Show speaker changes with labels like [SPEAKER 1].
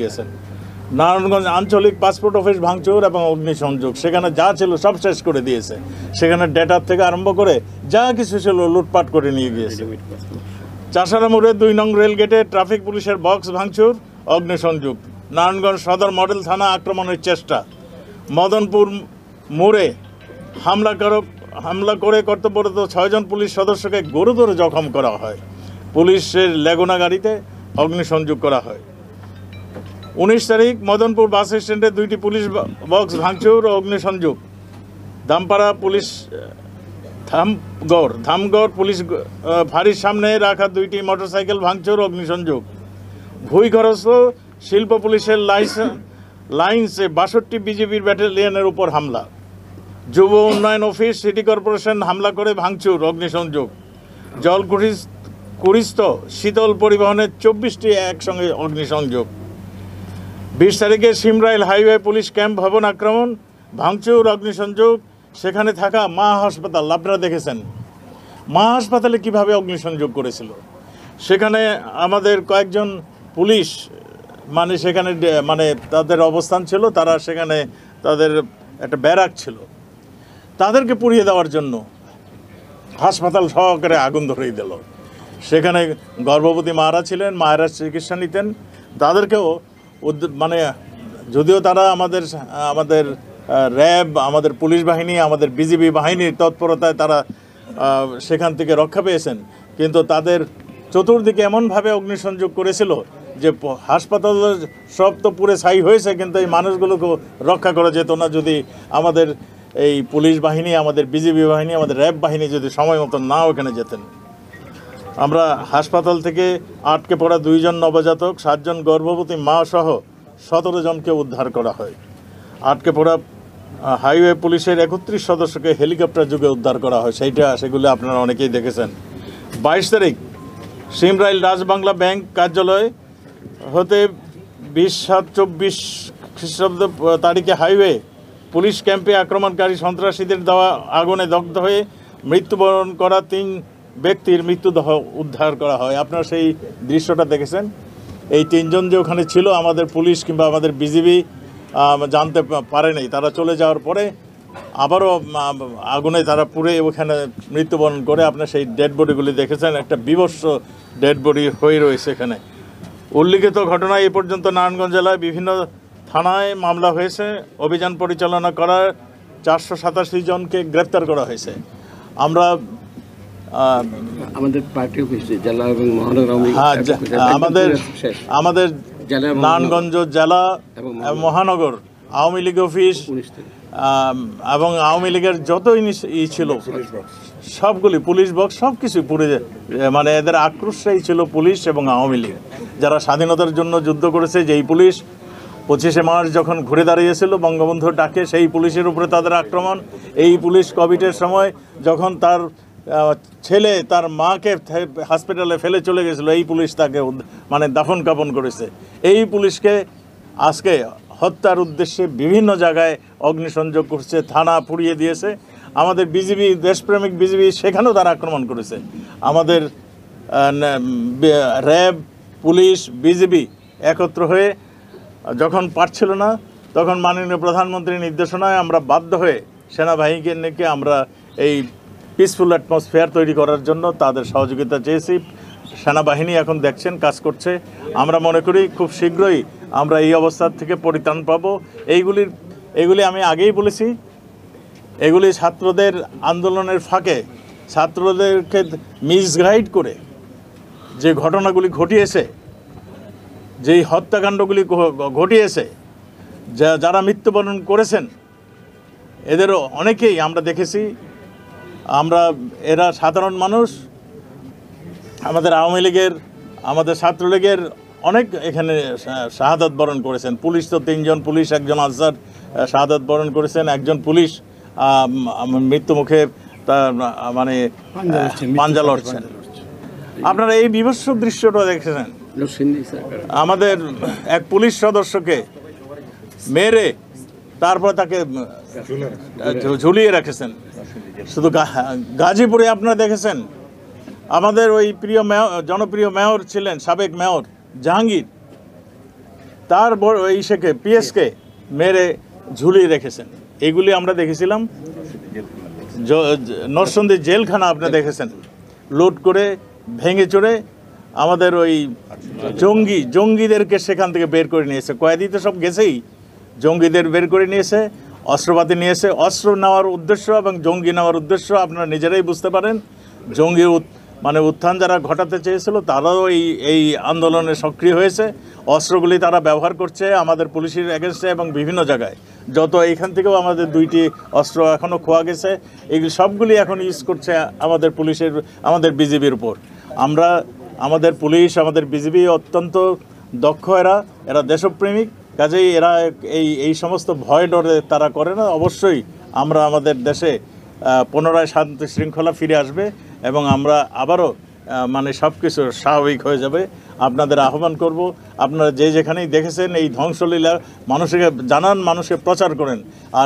[SPEAKER 1] গেছেন। নারায়ণগঞ্জ আঞ্চলিক passport office ভাঙচুর এবং অগ্নিসংযোগ, সেখানে যা ছিল সব শেষ করে দিয়েছে। সেখানে ডেটার থেকে আরম্ভ করে যা কিছু ছিল লুটপাট করে নিয়ে গিয়েছে। চাষারা মোড়ে 2 নং রেলগেটে ট্রাফিক পুলিশের বক্স ভাঙচুর, অগ্নিসংযোগ। নারায়ণগঞ্জ সদর মডেল থানা আক্রমণের চেষ্টা। মদনপুর মোড়ে হামলা করে কর্তব্যরত 6 জন পুলিশ সদস্যকে গুরুতর জখম করা হয়। পুলিশের লেগুনা গাড়িতে অগ্নিসংযোগ করা হয়। 19 তারিখ মদনপুর বাস স্ট্যান্ডে 2টি পুলিশ বক্স ভাঙচুর ও অগ্নিসংযোগ। দামপাড়া পুলিশ ধামগড় পুলিশ ফাঁড়ির সামনে রাখা 2টি মোটরসাইকেল ভাঙচুর ও অগ্নিসংযোগ। ভুইখরস্ত শিল্প পুলিশের লাইন্সে 62 বিজিবির ব্যাটালিয়নের উপর হামলা। যুব উন্নয়ন অফিস সিটি কর্পোরেশন হামলা করে ভাঙচুর, অগ্নিসংযোগ। জলকুড়িস্থ শীতল পরিবহনের 24টি একসঙ্গে অগ্নিসংযোগ। 20 তারিখে সিমরাইল হাইওয়ে পুলিশ ক্যাম্প ভবন আক্রমণ, ভাঙচুর, অগ্নিসংযোগ। সেখানে থাকা মা হাসপাতাল আপনারা দেখেছেন, মা হাসপাতালে কিভাবে অগ্নিসংযোগ করেছিল। সেখানে আমাদের কয়েকজন পুলিশ সেখানে তাদের অবস্থান ছিল, তারা সেখানে তাদের একটা ব্যারাক ছিল, তাদেরকে পুড়িয়ে দেওয়ার জন্য হাসপাতাল সহকারে আগুন ধরিয়ে দিল। সেখানে গর্ভবতী মারা ছিলেন, মায়েরা চিকিৎসা নিতেন, তাদেরকেও যদিও তারা আমাদের র্যাব, আমাদের পুলিশ বাহিনী, আমাদের বিজিবি বাহিনীর তৎপরতায় তারা সেখান থেকে রক্ষা পেয়েছেন, কিন্তু তাদের চতুর্দিকে এমনভাবে অগ্নিসংযোগ করেছিল যে হাসপাতাল সব তো পুরে ছাই হয়েছে, কিন্তু এই মানুষগুলোকে রক্ষা করা যেত না যদি আমাদের এই পুলিশ বাহিনী, আমাদের বিজিবি বাহিনী, আমাদের র্যাব বাহিনী যদি সময় মতো না ওখানে যেতেন। আমরা হাসপাতাল থেকে আটকে পড়া 2 জন নবজাতক, 7 জন গর্ভবতী মা সহ 17 জনকে উদ্ধার করা হয়। আটকে পড়া হাইওয়ে পুলিশের 31 সদস্যকে হেলিকপ্টার যোগে উদ্ধার করা হয়, সেগুলো আপনারা অনেকেই দেখেছেন। 22 তারিখ সিমরাইল রাজবাংলা ব্যাংক কার্যালয় হতে 20/7/24 খ্রিস্টাব্দ তারিখে হাইওয়ে পুলিশ ক্যাম্পে আক্রমণকারী সন্ত্রাসীদের দেওয়া আগুনে দগ্ধ হয়ে মৃত্যুবরণ করা 3 ব্যক্তির মৃতদেহ উদ্ধার করা হয়। আপনারা সেই দৃশ্যটা দেখেছেন। এই 3 জন যে ওখানে ছিল, আমাদের পুলিশ কিংবা আমাদের বিজিবি জানতে পারেনি। তারা চলে যাওয়ার পরে আবারও আগুনে তারা পুড়ে ওখানে মৃত্যুবরণ করে। আপনারা সেই ডেড বডিগুলি দেখেছেন, একটা বিভৎস ডেড বডি হয়ে রয়েছে এখানে। উল্লিখিত ঘটনায় এ পর্যন্ত নারায়ণগঞ্জ জেলায় বিভিন্ন থানায় মামলা হয়েছে। অভিযান পরিচালনা করার 487 জনকে গ্রেপ্তার করা হয়েছে। আমরা
[SPEAKER 2] আমাদের পার্টি অফিস জেলা এবং মহানগর
[SPEAKER 1] আমাদের নারায়ণগঞ্জ জেলা এবং মহানগর আওয়ামী লীগ অফিস এবং আওয়ামী লীগের যত ছিল সবগুলি পুলিশ বক্স সব কিছু পুড়ে এদের আক্রোশই ছিল পুলিশ এবং আওয়ামী লীগ, যারা স্বাধীনতার জন্য যুদ্ধ করেছে। যেই পুলিশ 25শে মার্চ যখন ঘুরে দাঁড়িয়েছিল বঙ্গবন্ধুর ডাকে, সেই পুলিশের উপরে তাদের আক্রমণ। এই পুলিশ কোভিডের সময় যখন তার ছেলে তার মাকে হসপিটালে ফেলে চলে গেছিলো, এই পুলিশ তাকে দাফন কাফন করেছে। এই পুলিশকে আজকে হত্যার উদ্দেশ্যে বিভিন্ন জায়গায় অগ্নিসংযোগ করছে, থানা পুড়িয়ে দিয়েছে। আমাদের বিজিবি, দেশপ্রেমিক বিজিবি, সেখানেও তারা আক্রমণ করেছে। আমাদের র্যাব, পুলিশ, বিজিবি একত্র হয়ে যখন পারছিল না, তখন মাননীয় প্রধানমন্ত্রীর নির্দেশনায় আমরা বাধ্য হয়ে সেনাবাহিনীকে আমরা এই পিসফুল অ্যাটমসফিয়ার তৈরি করার জন্য তাদের সহযোগিতা চেয়েছি। সেনাবাহিনী এখন দেখছেন কাজ করছে। আমরা মনে করি খুব শীঘ্রই আমরা এই অবস্থা থেকে পরিত্রাণ পাবো। এইগুলি আমি আগেই বলেছি, এগুলি ছাত্রদের আন্দোলনের ফাঁকে ছাত্রদেরকে মিসগাইড করে যে ঘটনাগুলি ঘটিয়েছে, যেই হত্যাকাণ্ডগুলি ঘটিয়েছে, যারা মৃত্যুবরণ করেছেন, এদেরও অনেকেই আমরা দেখেছি। এরা সাধারণ মানুষ। আমাদের আওয়ামী লীগের, আমাদের ছাত্রলীগের অনেক এখানে শাহাদাত বরণ করেছেন। পুলিশ তো 3 জন পুলিশ, 1 জন আনসার শাহাদাত বরণ করেছেন, 1 জন পুলিশ মৃত্যুমুখে পাঞ্জা লড়ছেন। আপনারা এই বিভৎস দৃশ্যটা দেখেছেন। আমাদের এক পুলিশ সদস্যকে মেরে তারপর তাকে ঝুলিয়ে রেখেছেন। শুধু গাজীপুরে আপনারা দেখেছেন, আমাদের ওই জনপ্রিয় মেয়র ছিলেন সাবেক মেয়র জাহাঙ্গীর, তার ইসেকে পিএসকে মেরে ঝুলিয়ে রেখেছেন। এগুলি আমরা দেখেছিলাম। নরসন্দী জেলখানা আপনি দেখেছেন, লুট করে ভেঙে চড়ে আমাদের ওই জঙ্গিদেরকে সেখান থেকে বের করে নিয়েছে। কয়েদি তো সব গেছেই, জঙ্গিদের বের করে নিয়েছে, অস্ত্রপাতি নিয়েছে। অস্ত্র নেওয়ার উদ্দেশ্য এবং জঙ্গি নেওয়ার উদ্দেশ্য আপনারা নিজেরাই বুঝতে পারেন। জঙ্গি মানে উত্থান যারা ঘটাতে চেয়েছিল তারাও এই আন্দোলনে সক্রিয় হয়েছে। অস্ত্রগুলি তারা ব্যবহার করছে আমাদের পুলিশের এগেনস্টে এবং বিভিন্ন জায়গায়। যত এইখান থেকেও আমাদের 2টি অস্ত্র এখনও খোয়া গেছে, এগুলি সবগুলি এখন ইউজ করছে আমাদের পুলিশের, আমাদের বিজিবির উপর। আমাদের পুলিশ, আমাদের বিজিবি অত্যন্ত দক্ষ, এরা দেশপ্রেমিক, কাজেই এরা এই সমস্ত ভয় ডরে তারা করে না। অবশ্যই আমরা আমাদের দেশে পুনরায় শান্তি শৃঙ্খলা ফিরে আসবে এবং আমরা আবারও মানে সব কিছু স্বাভাবিক হয়ে যাবে। আপনাদের আহ্বান করব, আপনারা যেখানেই দেখেছেন এই ধ্বংসলীলা মানুষকে জানান, মানুষকে প্রচার করেন। আর